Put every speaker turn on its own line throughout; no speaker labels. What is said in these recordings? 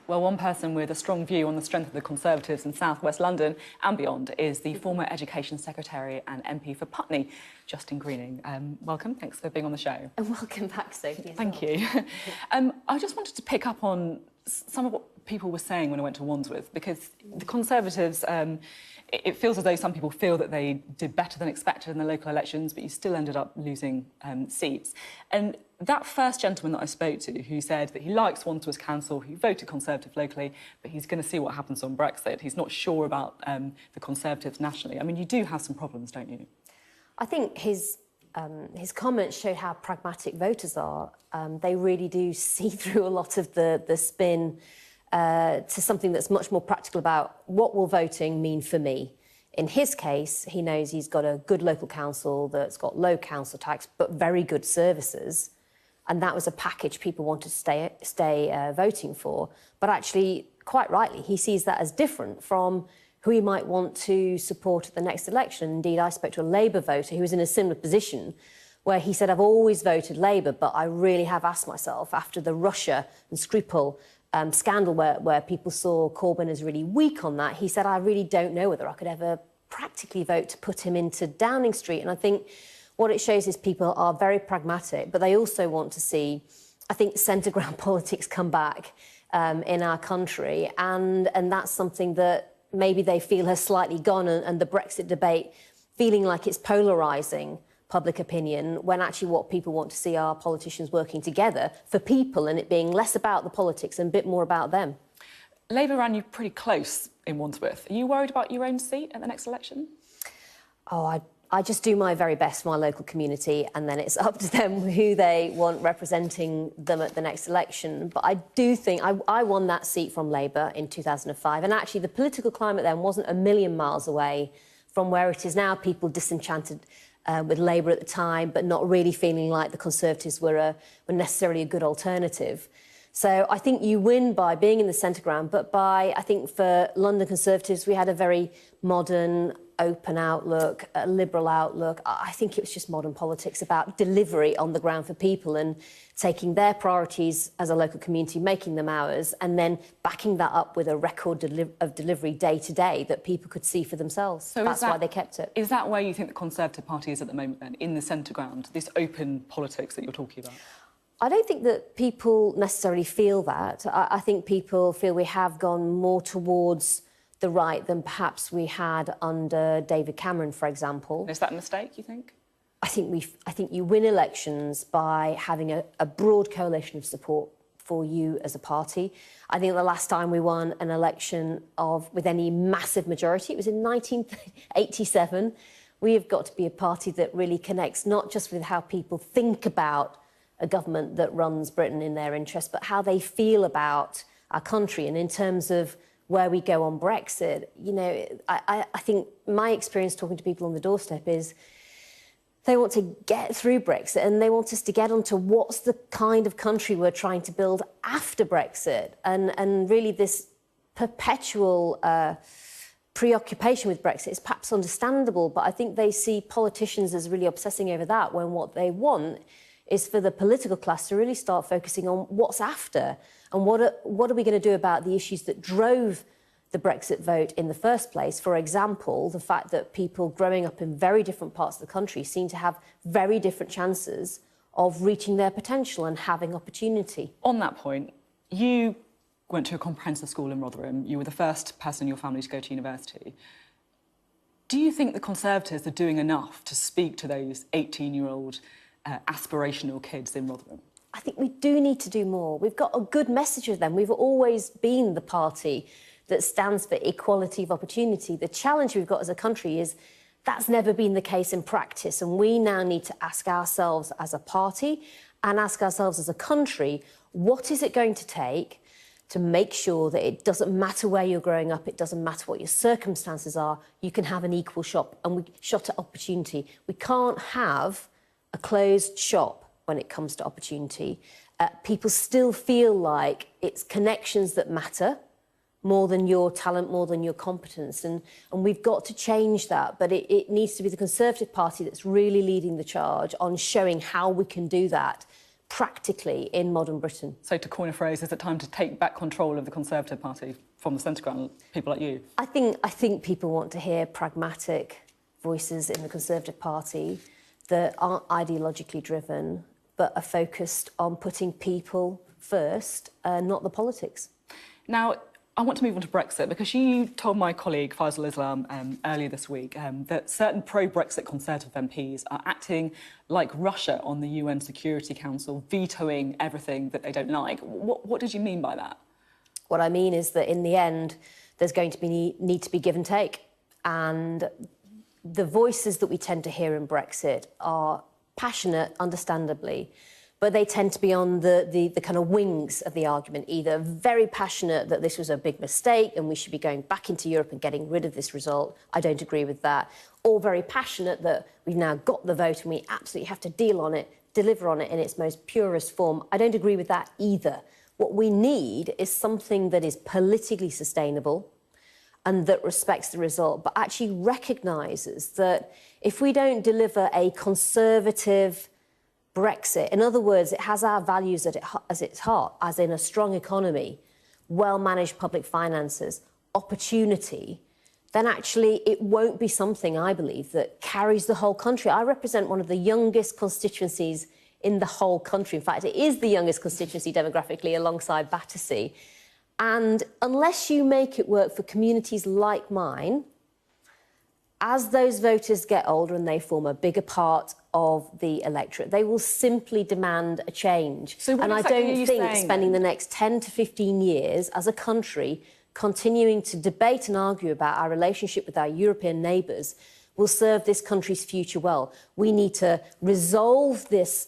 Well, one person with a strong view on the strength of the Conservatives in South West London and beyond is the former Education Secretary and MP for Putney, Justine Greening. Welcome, thanks for being on the show.
And welcome back, Sophie.
Thank you. I just wanted to pick up on some of what people were saying when I went to Wandsworth, because the Conservatives, it feels as though some people feel that they did better than expected in the local elections, but you still ended up losing seats. And that first gentleman that I spoke to, who said that he likes Wandsworth Council, he voted Conservative locally, but he's going to see what happens on Brexit. He's not sure about the Conservatives nationally. I mean, you do have some problems, don't you?
I think his comments showed how pragmatic voters are. They really do see through a lot of the spin to something that's much more practical about what will voting mean for me. In his case, he knows he's got a good local council that's got low council tax but very good services, and that was a package people wanted to stay voting for. But actually, quite rightly, he sees that as different from who he might want to support at the next election. Indeed, I spoke to a Labour voter who was in a similar position, where he said, I've always voted Labour, but I really have asked myself, after the Russia and Skripal scandal where people saw Corbyn as really weak on that, he said, I really don't know whether I could ever practically vote to put him into Downing Street. And I think what it shows is people are very pragmatic, but they also want to see, I think, centre ground politics come back in our country. And that's something that maybe they feel has slightly gone, and the Brexit debate feeling like it's polarising public opinion, when actually what people want to see are politicians working together for people, and it being less about the politics and a bit more about them.
Labour ran you pretty close in Wandsworth. Are you worried about your own seat at the next election?
Oh, I just do my very best for my local community, and then it's up to them who they want representing them at the next election. But I do think I won that seat from Labour in 2005, and actually the political climate then wasn't a million miles away from where it is now. People disenchanted with Labour at the time, but not really feeling like the Conservatives were necessarily a good alternative. So I think you win by being in the centre ground, but by, I think for London Conservatives, we had a very modern, open outlook, a liberal outlook. I think it was just modern politics about delivery on the ground for people and taking their priorities as a local community, making them ours, and then backing that up with a record of delivery day to day that people could see for themselves. So that's why they kept it.
Is that where you think the Conservative Party is at the moment then, in the centre ground, this open politics that you're talking about?
I don't think that people necessarily feel that. I think people feel we have gone more towards the right than perhaps we had under David Cameron, for example.
Is that a mistake, you think?
I think you win elections by having a broad coalition of support for you as a party. I think the last time we won an election with any massive majority, it was in 1987. We have got to be a party that really connects not just with how people think about a government that runs Britain in their interest, but how they feel about our country. And in terms of where we go on Brexit, you know, I think my experience talking to people on the doorstep is they want to get through Brexit, and they want us to get onto what's the kind of country we're trying to build after Brexit. And really this perpetual preoccupation with Brexit is perhaps understandable, but I think they see politicians as really obsessing over that, when what they want is for the political class to really start focusing on what's after, and what are we going to do about the issues that drove the Brexit vote in the first place. For example, the fact that people growing up in very different parts of the country seem to have very different chances of reaching their potential and having opportunity.
On that point, you went to a comprehensive school in Rotherham. You were the first person in your family to go to university. Do you think the Conservatives are doing enough to speak to those 18-year-old aspirational kids in Rotherham?
I think we do need to do more. We've got a good message with them. We've always been the party that stands for equality of opportunity. The challenge we've got as a country is that's never been the case in practice, and we now need to ask ourselves as a party and ask ourselves as a country, what is it going to take to make sure that it doesn't matter where you're growing up, it doesn't matter what your circumstances are, you can have an equal shot at opportunity. We can't have a closed shop when it comes to opportunity. People still feel like it's connections that matter more than your talent, more than your competence. And we've got to change that. But it needs to be the Conservative Party that's really leading the charge on showing how we can do that practically in modern Britain.
So to coin a phrase, is it time to take back control of the Conservative Party from the centre ground, people like you?
I think people want to hear pragmatic voices in the Conservative Party that aren't ideologically driven, but are focused on putting people first, not the politics.
Now, I want to move on to Brexit because you told my colleague Faisal Islam earlier this week that certain pro-Brexit Conservative MPs are acting like Russia on the UN Security Council, vetoing everything that they don't like. What did you mean by that?
What I mean is that in the end, there's going to be need to be give and take. And the voices that we tend to hear in Brexit are passionate, understandably, but they tend to be on the kind of wings of the argument, either very passionate that this was a big mistake and we should be going back into Europe and getting rid of this result. I don't agree with that. Or very passionate that we've now got the vote and we absolutely have to deal on it, deliver on it in its most purest form. I don't agree with that either. What we need is something that is politically sustainable and that respects the result, but actually recognises that if we don't deliver a conservative Brexit, in other words, it has our values as its heart, as in a strong economy, well-managed public finances, opportunity, then actually it won't be something, I believe, that carries the whole country. I represent one of the youngest constituencies in the whole country. In fact, it is the youngest constituency demographically alongside Battersea. And unless you make it work for communities like mine, as those voters get older and they form a bigger part of the electorate, they will simply demand a change.
So
and
exactly
I don't think spending
then?
the next 10 to 15 years as a country continuing to debate and argue about our relationship with our European neighbours will serve this country's future well. We need to resolve this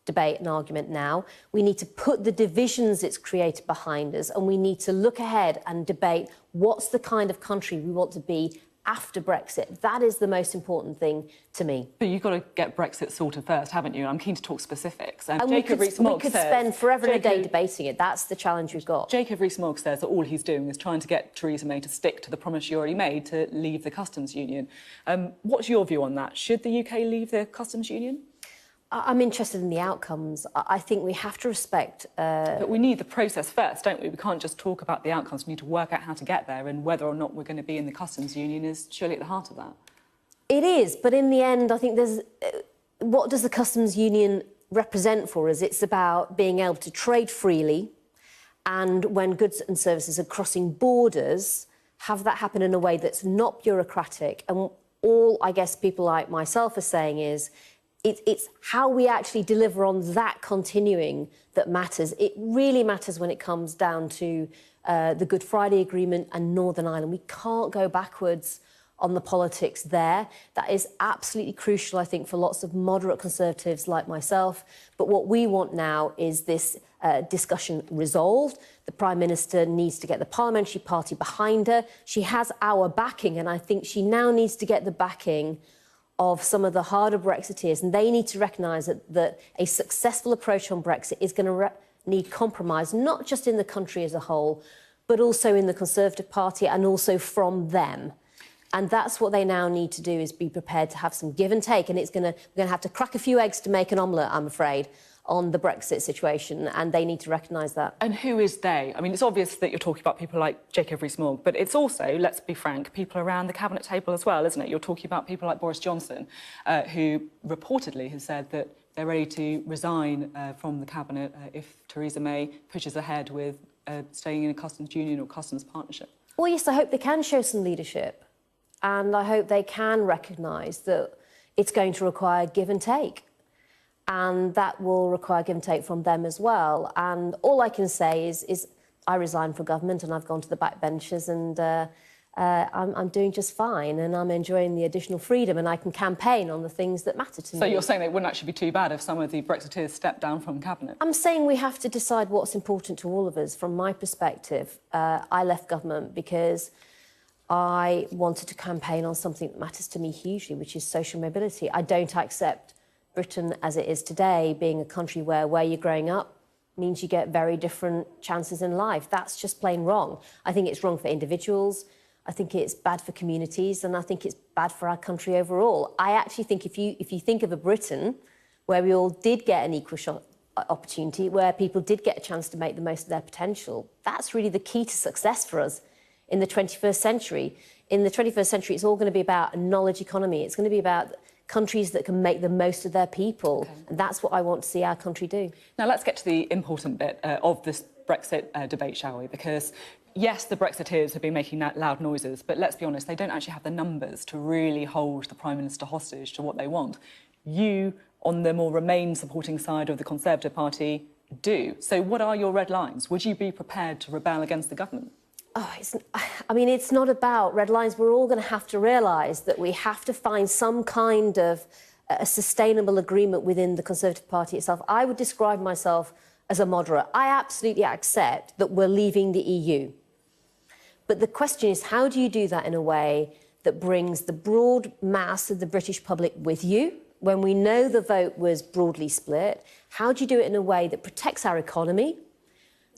debate and argument now. We need to put the divisions it's created behind us, and we need to look ahead and debate what's the kind of country we want to be after Brexit. That is the most important thing to me.
But you've got to get Brexit sorted first, haven't you? I'm keen to talk specifics.
And we could spend forever and a day debating it. That's the challenge we've got.
Jacob Rees-Mogg says that all he's doing is trying to get Theresa May to stick to the promise she already made to leave the customs union. What's your view on that? Should the UK leave the customs union?
I'm interested in the outcomes. I think we have to respect...
But we need the process first, don't we? We can't just talk about the outcomes. We need to work out how to get there, and whether or not we're going to be in the customs union is surely at the heart of that.
It is, but in the end, I think there's... what does the customs union represent for us? It's about being able to trade freely, and when goods and services are crossing borders, have that happen in a way that's not bureaucratic. And all, I guess, people like myself are saying is, it's how we actually deliver on that continuing that matters. It really matters when it comes down to the Good Friday Agreement and Northern Ireland. We can't go backwards on the politics there. That is absolutely crucial, I think, for lots of moderate Conservatives like myself. But what we want now is this discussion resolved. The Prime Minister needs to get the parliamentary party behind her. She has our backing, and I think she now needs to get the backing of some of the harder Brexiteers, and they need to recognise that a successful approach on Brexit is going to need compromise, not just in the country as a whole, but also in the Conservative Party and also from them. And that's what they now need to do, is be prepared to have some give and take. And we're going to have to crack a few eggs to make an omelette, I'm afraid, on the Brexit situation, and they need to recognise that.
And who is they? I mean, it's obvious that you're talking about people like Jacob Rees-Mogg, but it's also, let's be frank, people around the cabinet table as well, isn't it? You're talking about people like Boris Johnson, who reportedly has said that they're ready to resign from the cabinet if Theresa May pushes ahead with staying in a customs union or customs partnership.
Well, yes, I hope they can show some leadership, and I hope they can recognise that it's going to require give and take. And that will require give and take from them as well. And all I can say is I resigned from government and I've gone to the backbenches, and I'm doing just fine, and I'm enjoying the additional freedom, and I can campaign on the things that matter to me.
So you're saying that it wouldn't actually be too bad if some of the Brexiteers stepped down from cabinet?
I'm saying we have to decide what's important to all of us. From my perspective, I left government because I wanted to campaign on something that matters to me hugely, which is social mobility. I don't accept Britain as it is today being a country where you're growing up means you get very different chances in life. That's just plain wrong. I think it's wrong for individuals, I think it's bad for communities, and I think it's bad for our country overall. I actually think if you think of a Britain where we all did get an equal shot opportunity where people did get a chance to make the most of their potential. That's really the key to success for us in the 21st century. In the 21st century, it's all going to be about a knowledge economy. It's going to be about countries that can make the most of their people. Okay. And that's what I want to see our country do.
Now, let's get to the important bit of this Brexit debate, shall we? Because, yes, the Brexiteers have been making loud noises, but let's be honest, they don't actually have the numbers to really hold the Prime Minister hostage to what they want. You, on the more Remain supporting side of the Conservative Party, do. So what are your red lines? Would you be prepared to rebel against the government?
Oh, it's not about red lines. We're all going to have to realise that we have to find some kind of a sustainable agreement within the Conservative Party itself. I would describe myself as a moderate. I absolutely accept that we're leaving the EU. But the question is, how do you do that in a way that brings the broad mass of the British public with you? When we know the vote was broadly split, how do you do it in a way that protects our economy,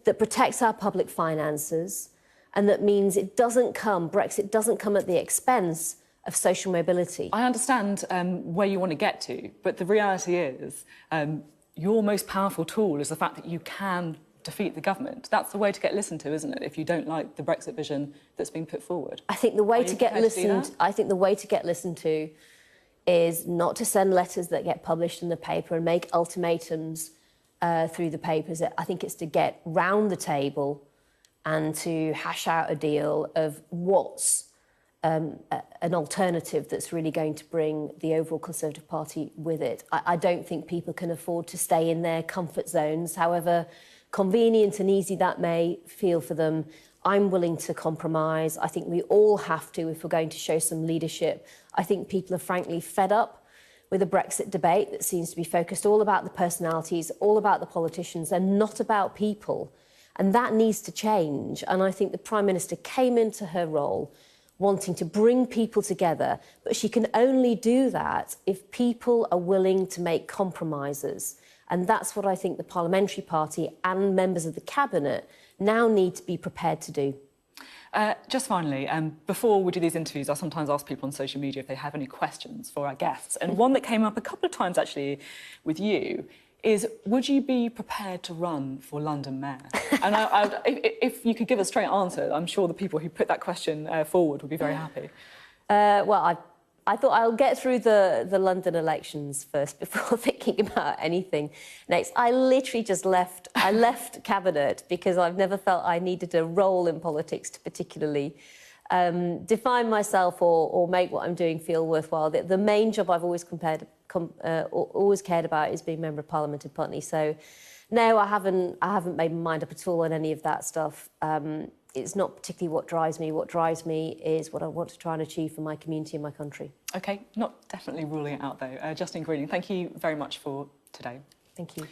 that protects our public finances, and that means Brexit doesn't come at the expense of social mobility?
I understand where you want to get to, but the reality is your most powerful tool is the fact that you can defeat the government. That's the way to get listened to, isn't it, if you don't like the Brexit vision that's been put forward?
I think the way to get listened to is not to send letters that get published in the paper and make ultimatums through the papers. I think it's to get round the table and to hash out a deal of what's an alternative that's really going to bring the overall Conservative Party with it. I don't think people can afford to stay in their comfort zones, however convenient and easy that may feel for them. I'm willing to compromise. I think we all have to if we're going to show some leadership. I think people are frankly fed up with a Brexit debate that seems to be focused all about the personalities, all about the politicians, and not about people. And that needs to change. And I think the Prime Minister came into her role wanting to bring people together, but she can only do that if people are willing to make compromises. And that's what I think the Parliamentary Party and members of the Cabinet now need to be prepared to do.
Just finally, before we do these interviews, I sometimes ask people on social media if they have any questions for our guests. And one that came up a couple of times, actually, with you is, would you be prepared to run for London Mayor? And if you could give a straight answer, I'm sure the people who put that question forward would be very happy.
Well, I thought I'll get through the London elections first before thinking about anything next. I literally just left Cabinet because I've never felt I needed a role in politics to particularly define myself or make what I'm doing feel worthwhile. The main job I've always cared about is being Member of Parliament in Putney. So, no, I haven't made my mind up at all on any of that stuff. It's not particularly what drives me. What drives me is what I want to try and achieve for my community and my country.
OK, not definitely ruling it out, though. Justine Greening, thank you very much for today.
Thank you.